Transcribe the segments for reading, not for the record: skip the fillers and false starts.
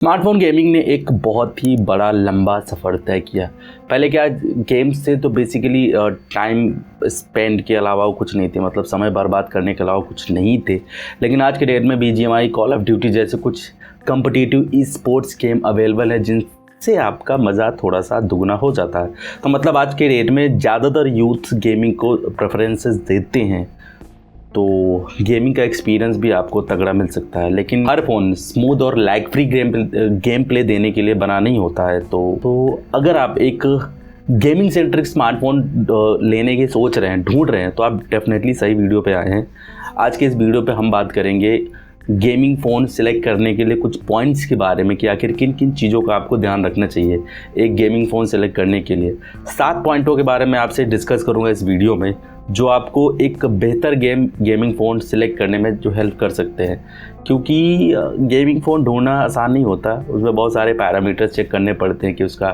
Smartphone gaming ने एक बहुत ही बड़ा लंबा सफ़र तय किया। पहले क्या गेम्स थे तो बेसिकली टाइम स्पेंड के अलावा कुछ नहीं थे, मतलब समय बर्बाद करने के अलावा कुछ नहीं थे। लेकिन आज के डेट में BGMI, कॉल ऑफ ड्यूटी जैसे कुछ competitive e sports game available है जिनसे आपका मज़ा थोड़ा सा दुगना हो जाता है। तो मतलब आज के डेट में ज़्यादातर यूथ गेमिंग को प्रेफरेंसेस देते हैं, तो गेमिंग का एक्सपीरियंस भी आपको तगड़ा मिल सकता है। लेकिन हर फ़ोन स्मूथ और लैग फ्री गेम प्ले देने के लिए बना नहीं होता है। तो अगर आप एक गेमिंग सेंट्रिक स्मार्टफोन लेने की सोच रहे हैं, ढूंढ रहे हैं, तो आप डेफिनेटली सही वीडियो पे आए हैं। आज के इस वीडियो पे हम बात करेंगे गेमिंग फ़ोन सेलेक्ट करने के लिए कुछ पॉइंट्स के बारे में कि आखिर किन किन चीज़ों का आपको ध्यान रखना चाहिए एक गेमिंग फ़ोन सेलेक्ट करने के लिए। 7 पॉइंटों के बारे में आपसे डिस्कस करूँगा इस वीडियो में, जो आपको एक बेहतर गेमिंग फ़ोन सेलेक्ट करने में जो हेल्प कर सकते हैं। क्योंकि गेमिंग फ़ोन ढूंढना आसान नहीं होता, उसमें बहुत सारे पैरामीटर्स चेक करने पड़ते हैं कि उसका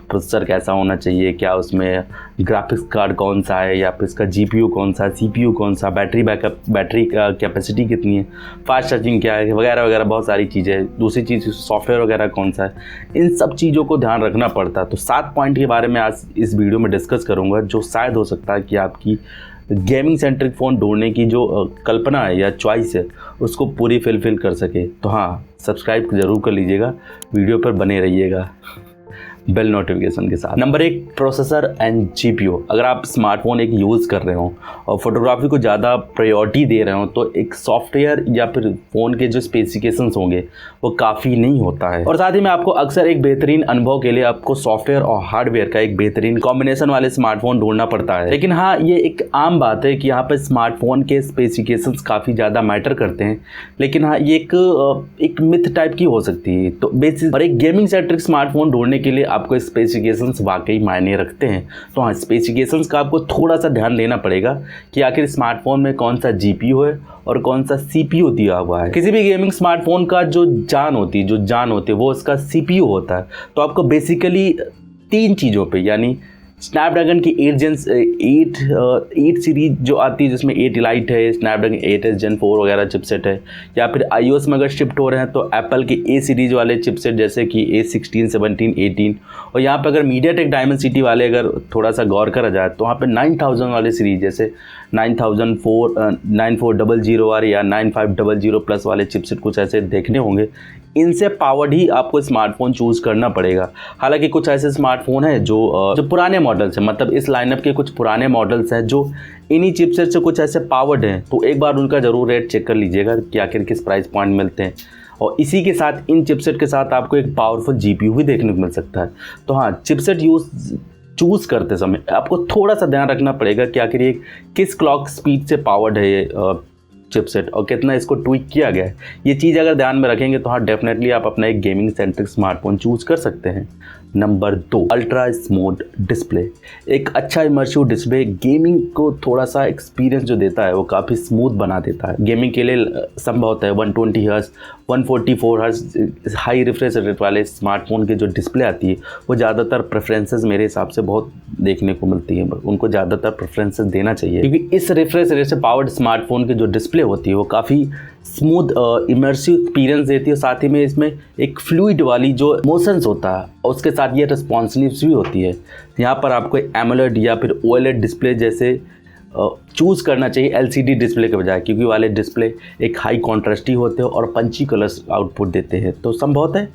प्रोसेसर कैसा होना चाहिए, क्या उसमें ग्राफिक्स कार्ड कौन सा है, या फिर इसका GPU कौन सा, CPU कौन सा, बैटरी बैकअप, बैटरी का कैपेसिटी कितनी है, फास्ट चार्जिंग क्या है, वगैरह वगैरह बहुत सारी चीज़ें। दूसरी चीज़ सॉफ्टवेयर वगैरह कौन सा है, इन सब चीज़ों को ध्यान रखना पड़ता है। तो 7 पॉइंट के बारे में आज इस वीडियो में डिस्कस करूँगा, जो शायद हो सकता है कि आपकी गेमिंग सेंट्रिक फ़ोन ढूंढने की जो कल्पना है या चॉइस है उसको पूरी फुलफिल कर सके। तो हाँ, सब्सक्राइब ज़रूर कर लीजिएगा, वीडियो पर बने रहिएगा बेल नोटिफिकेशन के साथ। Number 1, processor and GPU। अगर आप स्मार्टफोन एक यूज़ कर रहे हो और फोटोग्राफी को ज़्यादा प्रायोरिटी दे रहे हो, तो एक सॉफ्टवेयर या फिर फ़ोन के जो स्पेसिफिकेशंस होंगे वो काफ़ी नहीं होता है। और साथ ही में आपको अक्सर एक बेहतरीन अनुभव के लिए आपको सॉफ्टवेयर और हार्डवेयर का एक बेहतरीन कॉम्बिनेशन वाले स्मार्टफोन ढूंढना पड़ता है। लेकिन हाँ, ये एक आम बात है कि यहाँ पर स्मार्टफोन के स्पेसिफिकेशंस काफ़ी ज़्यादा मैटर करते हैं। लेकिन हाँ, ये एक मिथ टाइप की हो सकती है। तो बेसिस और एक गेमिंग सेंट्रिक स्मार्टफोन ढूंढने के लिए आपको स्पेसिफिकेशंस वाकई मायने रखते हैं। तो हाँ, स्पेसिफिकेशंस का आपको थोड़ा सा ध्यान देना पड़ेगा कि आखिर स्मार्टफोन में कौन सा GPU है और कौन सा CPU दिया हुआ है। किसी भी गेमिंग स्मार्टफोन का जो जान होती है वो उसका CPU होता है। तो आपको बेसिकली 3 चीज़ों पे, यानी स्नैपड्रैगन की 8 सीरीज जो आती है जिसमें 8 इलाइट है, स्नैपड्रैगन 8S Gen 4 वगैरह चिपसेट है, या फिर iOS में अगर शिफ्ट हो रहे हैं तो एप्पल के A सीरीज वाले चिपसेट जैसे कि A16, 17, 18। और यहाँ पे अगर मीडियाटेक डायमेंसिटी वाले अगर थोड़ा सा गौर करा जाए तो वहाँ पे 9000 वाले सीरीज जैसे 9400 वाले या 9500 प्लस वाले चिपसेट कुछ ऐसे देखने होंगे। इनसे पावर्ड ही आपको स्मार्टफोन चूज़ करना पड़ेगा। हालांकि कुछ ऐसे स्मार्टफोन हैं जो पुराने मॉडल्स हैं, मतलब इस लाइनअप के कुछ पुराने मॉडल्स हैं जो इन्हीं चिपसेट से कुछ ऐसे पावर्ड हैं। तो एक बार उनका ज़रूर रेट चेक कर लीजिएगा कि आखिर किस प्राइस पॉइंट मिलते हैं। और इसी के साथ इन चिपसेट के साथ आपको एक पावरफुल GPU भी देखने को मिल सकता है। तो हाँ, चिपसेट चूज़ करते समय आपको थोड़ा सा ध्यान रखना पड़ेगा कि आखिर ये किस क्लॉक स्पीड से पावर्ड है ये चिपसेट और कितना इसको ट्विक किया गया है। ये चीज़ अगर ध्यान में रखेंगे तो हाँ, डेफिनेटली आप अपना एक गेमिंग सेंट्रिक स्मार्टफोन चूज़ कर सकते हैं। Number 2, ultra smooth display. एक अच्छा इमर्सिव डिस्प्ले गेमिंग को थोड़ा सा एक्सपीरियंस जो देता है वो काफ़ी स्मूथ बना देता है। गेमिंग के लिए संभव होता है 120 hertz, 144 hertz high refresh rate वाले स्मार्टफोन की जो डिस्प्ले आती है वो ज़्यादातर प्रेफरेंसेस मेरे हिसाब से बहुत देखने को मिलती है। उनको ज़्यादातर प्रेफरेंसेस देना चाहिए, क्योंकि इस रिफ्रेश रेट से पावर्ड स्मार्टफोन की जो डिस्प्ले होती है वो काफ़ी स्मूथ इमर्सिव एक्सपीरियंस देती है। साथ ही में इसमें एक फ्लूइड वाली जो मोशंस होता है और उसके साथ ये रिस्पॉन्सिवनेस भी होती है। यहाँ पर आपको एमोलेड या फिर OLED डिस्प्ले जैसे चूज़ करना चाहिए LCD डिस्प्ले के बजाय, क्योंकि वाले डिस्प्ले एक हाई कॉन्ट्रास्टी होते हैं और पंची कलर्स आउटपुट देते हैं। तो संभवत है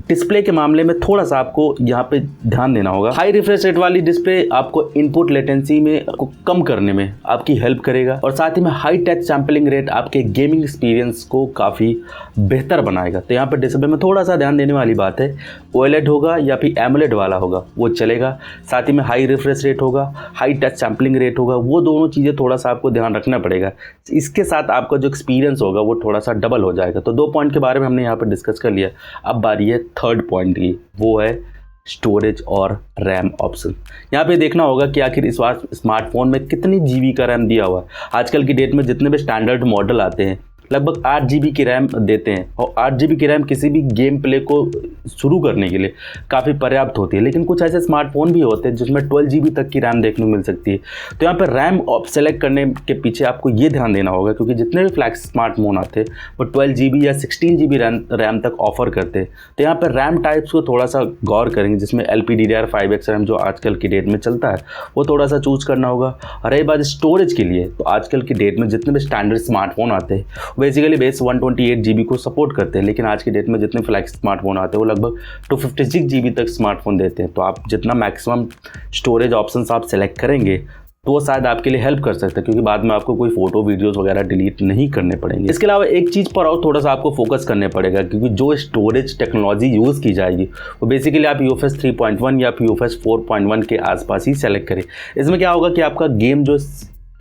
डिस्प्ले के मामले में थोड़ा सा आपको यहाँ पे ध्यान देना होगा। हाई रिफ्रेश रेट वाली डिस्प्ले आपको इनपुट लेटेंसी में को कम करने में आपकी हेल्प करेगा, और साथ ही में हाई टच सैम्पलिंग रेट आपके गेमिंग एक्सपीरियंस को काफ़ी बेहतर बनाएगा। तो यहाँ पर डिस्प्ले में थोड़ा सा ध्यान देने वाली बात है, OLED होगा या फिर एमोलेड वाला होगा वो चलेगा। साथ ही में हाई रिफ्रेश रेट होगा, हाई टच सैम्पलिंग रेट होगा, वो दोनों चीज़ें थोड़ा सा आपको ध्यान रखना पड़ेगा। इसके साथ आपका जो एक्सपीरियंस होगा वो थोड़ा सा डबल हो जाएगा। तो 2 पॉइंट के बारे में हमने यहाँ पर डिस्कस कर लिया। अब बारी है 3rd पॉइंट की, वो है स्टोरेज और रैम ऑप्शन। यहाँ पे देखना होगा कि आखिर इस बार स्मार्टफोन में कितनी GB का रैम दिया हुआ है। आजकल की डेट में जितने भी स्टैंडर्ड मॉडल आते हैं लगभग 8 GB की रैम देते हैं, और 8 GB की रैम किसी भी गेम प्ले को शुरू करने के लिए काफ़ी पर्याप्त होती है। लेकिन कुछ ऐसे स्मार्टफोन भी होते हैं जिसमें 12 GB तक की रैम देखने को मिल सकती है। तो यहाँ पर रैम सेलेक्ट करने के पीछे आपको ये ध्यान देना होगा, क्योंकि जितने भी फ्लैक्स स्मार्टफोन आते हैं वो 12 GB या 16 GB रैम तक ऑफर करते हैं। तो यहाँ पर रैम टाइप्स को थोड़ा सा गौर करेंगे, जिसमें LPDDR5X रैम जो आजकल की डेट में चलता है वो थोड़ा सा चूज करना होगा। रही बात स्टोरेज के लिए, तो आजकल की डेट में जितने भी स्टैंडर्ड स्मार्टफोन आते हैं बेसिकली बेस 128 GB को सपोर्ट करते हैं, लेकिन आज की डेट में जितने फ्लैक्स स्मार्टफोन आते हैं वो लगभग 256 GB तक स्मार्टफोन देते हैं। तो आप जितना मैक्सिमम स्टोरेज ऑप्शंस आप सेलेक्ट करेंगे तो वो शायद आपके लिए हेल्प कर सकता है, क्योंकि बाद में आपको कोई फोटो वीडियोस वगैरह डिलीट नहीं करने पड़ेंगे। इसके अलावा एक चीज़ पर और थोड़ा सा आपको फोकस करने पड़ेगा, क्योंकि जो स्टोरेज टेक्नोलॉजी यूज़ की जाएगी वो बेसिकली आप UFS 3.1 या UFS 4.1 के आसपास ही सेलेक्ट करें। इसमें क्या होगा कि आपका गेम जो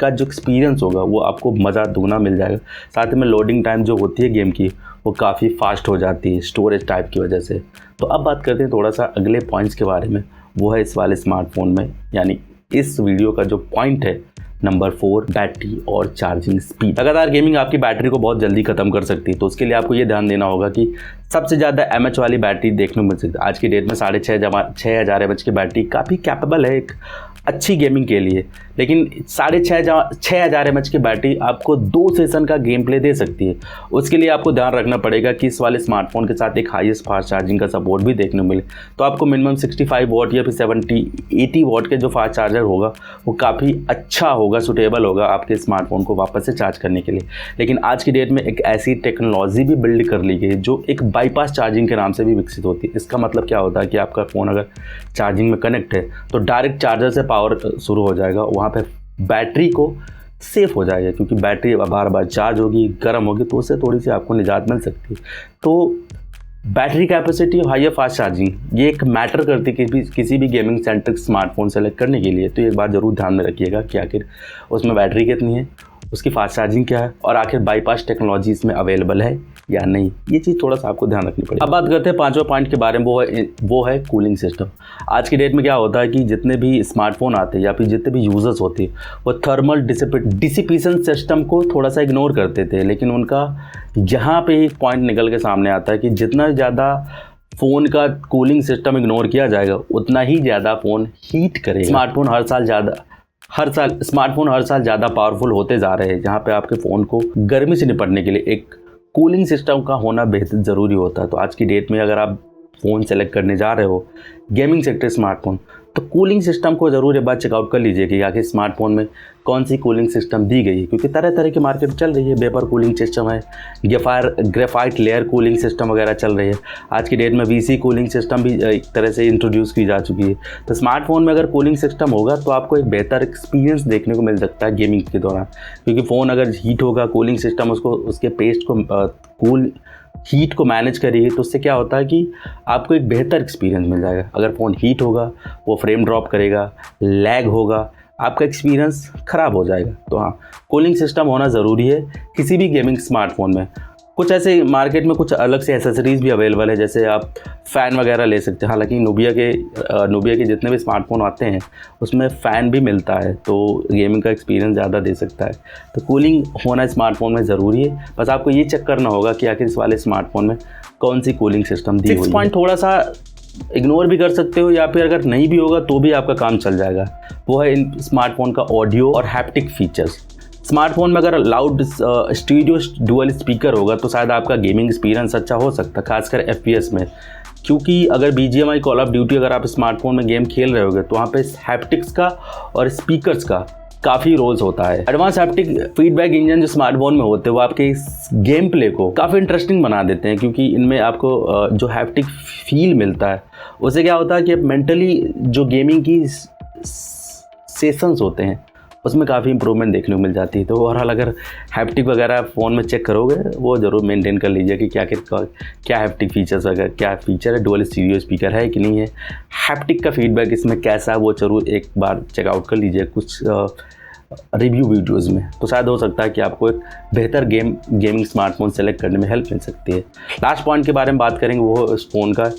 एक्सपीरियंस होगा वो आपको मज़ा दुगना मिल जाएगा। साथ में लोडिंग टाइम जो होती है गेम की वो काफ़ी फास्ट हो जाती है स्टोरेज टाइप की वजह से। तो अब बात करते हैं थोड़ा सा अगले पॉइंट्स के बारे में, वो है इस वाले स्मार्टफोन में, यानी इस वीडियो का जो पॉइंट है नंबर 4, बैटरी और चार्जिंग स्पीड। लगातार गेमिंग आपकी बैटरी को बहुत जल्दी खत्म कर सकती है, तो उसके लिए आपको ये ध्यान देना होगा कि सबसे ज़्यादा mAh वाली बैटरी देखने को मिल सकती है। आज की डेट में 6,500 mAh की बैटरी काफ़ी कैपेबल है एक अच्छी गेमिंग के लिए, लेकिन 6,500 mAh की बैटरी आपको 2 सेशन का गेम प्ले दे सकती है। उसके लिए आपको ध्यान रखना पड़ेगा कि इस वाले स्मार्टफोन के साथ एक हाईएस्ट फास्ट चार्जिंग का सपोर्ट भी देखने को मिले। तो आपको मिनिमम 65 वॉट या फिर 70-80 वॉट के जो फास्ट चार्जर होगा वो काफ़ी अच्छा होगा, सुटेबल होगा आपके स्मार्टफोन को वापस से चार्ज करने के लिए। लेकिन आज की डेट में एक ऐसी टेक्नोलॉजी भी बिल्ड कर ली गई जो एक बाईपास चार्जिंग के नाम से भी विकसित होती है। इसका मतलब क्या होता है कि आपका फ़ोन अगर चार्जिंग में कनेक्ट है तो डायरेक्ट चार्जर से पावर शुरू हो जाएगा, वहाँ पे बैटरी को सेफ हो जाएगा, क्योंकि बैटरी बार बार चार्ज होगी, गर्म होगी, तो उससे थोड़ी सी आपको निजात मिल सकती है। तो बैटरी कैपेसिटी और हाई फास्ट चार्जिंग ये एक मैटर करती है किसी भी गेमिंग सेंट्रिक स्मार्टफोन सेलेक्ट करने के लिए। तो एक बात ज़रूर ध्यान में रखिएगा कि आखिर उसमें बैटरी कितनी है, उसकी फास्ट चार्जिंग क्या है, और आखिर बाईपास टेक्नोलॉजी इसमें अवेलेबल है या नहीं। ये चीज़ थोड़ा सा आपको ध्यान रखनी पड़ेगी। अब बात करते हैं 5वां पॉइंट के बारे में, वो है कूलिंग सिस्टम। आज की डेट में क्या होता है कि जितने भी स्मार्टफोन आते हैं या फिर जितने भी यूज़र्स होते हैं वो थर्मल डिसिपेशन सिस्टम को थोड़ा सा इग्नोर करते थे, लेकिन उनका यहाँ पे एक पॉइंट निकल के सामने आता है कि जितना ज़्यादा फ़ोन का कूलिंग सिस्टम इग्नोर किया जाएगा उतना ही ज़्यादा फ़ोन हीट करेगा। स्मार्टफोन हर साल ज़्यादा पावरफुल होते जा रहे हैं, जहाँ पे आपके फ़ोन को गर्मी से निपटने के लिए एक कूलिंग सिस्टम का होना बेहद ज़रूरी होता है। तो आज की डेट में अगर आप फ़ोन सेलेक्ट करने जा रहे हो गेमिंग सेक्टर स्मार्टफोन, तो कूलिंग सिस्टम को ज़रूर एक बार चेकआउट कर लीजिए कि आखिर स्मार्टफोन में कौन सी कूलिंग सिस्टम दी गई है, क्योंकि तरह तरह की मार्केट चल रही है। वेपर कूलिंग सिस्टम है, ग्रेफाइट लेयर कूलिंग सिस्टम वगैरह चल रही है। आज की डेट में VC कूलिंग सिस्टम भी एक तरह से इंट्रोड्यूस की जा चुकी है। तो स्मार्टफोन में अगर कूलिंग सिस्टम होगा तो आपको एक बेहतर एक्सपीरियंस देखने को मिल सकता है गेमिंग के दौरान, क्योंकि फ़ोन अगर हीट होगा, कूलिंग सिस्टम उसके पेस्ट को हीट को मैनेज करिए, तो उससे क्या होता है कि आपको एक बेहतर एक्सपीरियंस मिल जाएगा। अगर फ़ोन हीट होगा वो फ्रेम ड्रॉप करेगा, लैग होगा, आपका एक्सपीरियंस ख़राब हो जाएगा। तो हाँ, कूलिंग सिस्टम होना ज़रूरी है किसी भी गेमिंग स्मार्टफोन में। कुछ ऐसे मार्केट में कुछ अलग से एसेसरीज़ भी अवेलेबल है, जैसे आप फ़ैन वगैरह ले सकते हैं। हालांकि नूबिया के जितने भी स्मार्टफोन आते हैं उसमें फ़ैन भी मिलता है, तो गेमिंग का एक्सपीरियंस ज़्यादा दे सकता है। तो कूलिंग होना स्मार्टफोन में ज़रूरी है, बस आपको ये चेक करना होगा कि आखिर इस वाले स्मार्टफोन में कौन सी कूलिंग सिस्टम दी हुई है। 6 पॉइंट थोड़ा सा इग्नोर भी कर सकते हो, या फिर अगर नहीं भी होगा तो भी आपका काम चल जाएगा। वो है इन स्मार्टफोन का ऑडियो और हैप्टिक फीचर्स। स्मार्टफोन में अगर लाउड स्टीरियो डुअल स्पीकर होगा तो शायद आपका गेमिंग एक्सपीरियंस अच्छा हो सकता है, खासकर FPS में, क्योंकि अगर BGMI कॉल ऑफ ड्यूटी अगर आप स्मार्टफोन में गेम खेल रहे होगे तो वहाँ पे हैप्टिक्स का और स्पीकर्स का काफ़ी रोल्स होता है। एडवांस हैप्टिक फीडबैक इंजन जो स्मार्टफोन में होते हैं वो आपके इस गेम प्ले को काफ़ी इंटरेस्टिंग बना देते हैं, क्योंकि इनमें आपको जो हैप्टिक फील मिलता है उससे क्या होता है कि मेंटली जो गेमिंग की सेशंस होते हैं उसमें काफ़ी इंप्रूवमेंट देखने को मिल जाती है। तो ओवरऑल अगर हैप्टिक वगैरह फ़ोन में चेक करोगे वो ज़रूर मेंटेन कर लीजिए कि क्या हैप्टिक फीचर्स वगैरह क्या फीचर है, डुअल स्टीरियो स्पीकर है कि नहीं है, हैप्टिक का फीडबैक इसमें कैसा है, वो ज़रूर एक बार चेकआउट कर लीजिए कुछ रिव्यू वीडियोज़ में। तो शायद हो सकता है कि आपको एक बेहतर गेमिंग स्मार्टफोन सेलेक्ट करने में हेल्प मिल सकती है। लास्ट पॉइंट के बारे में बात करेंगे, वो इस फ़ोन का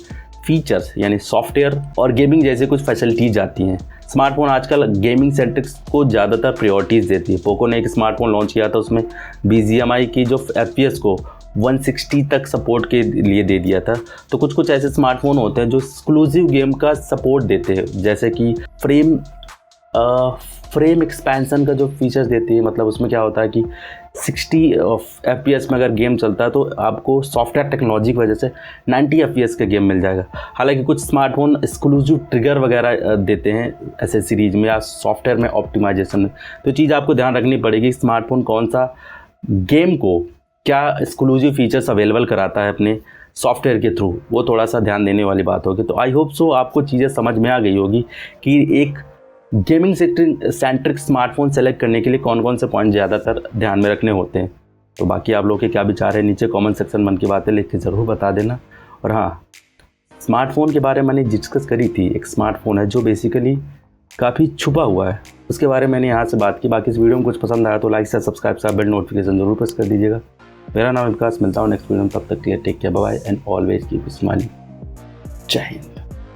फीचर्स यानी सॉफ्टवेयर और गेमिंग जैसे कुछ फैसिलिटीज़ आती हैं। स्मार्टफोन आजकल गेमिंग सेंट्रिक्स को ज़्यादातर प्रायोरिटीज़ देती है। पोको ने एक स्मार्टफोन लॉन्च किया था, उसमें BGMI की जो FPS को 160 तक सपोर्ट के लिए दे दिया था। तो कुछ कुछ ऐसे स्मार्टफोन होते हैं जो एक्सक्लूसिव गेम का सपोर्ट देते हैं, जैसे कि फ्रेम एक्सपेंसन का जो फीचर्स देती है। मतलब उसमें क्या होता है कि 60 FPS में अगर गेम चलता है तो आपको सॉफ्टवेयर टेक्नोलॉजी की वजह से 90 FPS का गेम मिल जाएगा। हालांकि कुछ स्मार्टफोन एक्सक्लूसिव ट्रिगर वगैरह देते हैं ऐसे सीरीज में या सॉफ्टवेयर में ऑप्टिमाइजेशन में। तो चीज़ आपको ध्यान रखनी पड़ेगी, स्मार्टफोन कौन सा गेम को क्या एक्सक्लूसिव फीचर्स अवेलेबल कराता है अपने सॉफ्टवेयर के थ्रू, वो थोड़ा सा ध्यान देने वाली बात होगी। तो आई होप सो आपको चीज़ें समझ में आ गई होगी कि एक गेमिंग सेंट्रिक स्मार्टफोन सेलेक्ट करने के लिए कौन कौन से पॉइंट ज़्यादातर ध्यान में रखने होते हैं। तो बाकी आप लोग के क्या विचार है नीचे कमेंट सेक्शन मन की बातें लिख के ज़रूर बता देना। और हाँ, स्मार्टफोन के बारे में मैंने डिस्कस करी थी, एक स्मार्टफोन है जो बेसिकली काफ़ी छुपा हुआ है, उसके बारे में मैंने यहाँ से बात की। बाकी इस वीडियो में कुछ पसंद आया तो लाइक से सब्सक्राइब से बेल नोटिफिकेशन जरूर प्रेस कर दीजिएगा। मेरा नाम विकास, मिलता हूँ नेक्स्ट वीडियो में, तब तक के लिए take care, bye bye and always keep smiling. जय हिंद।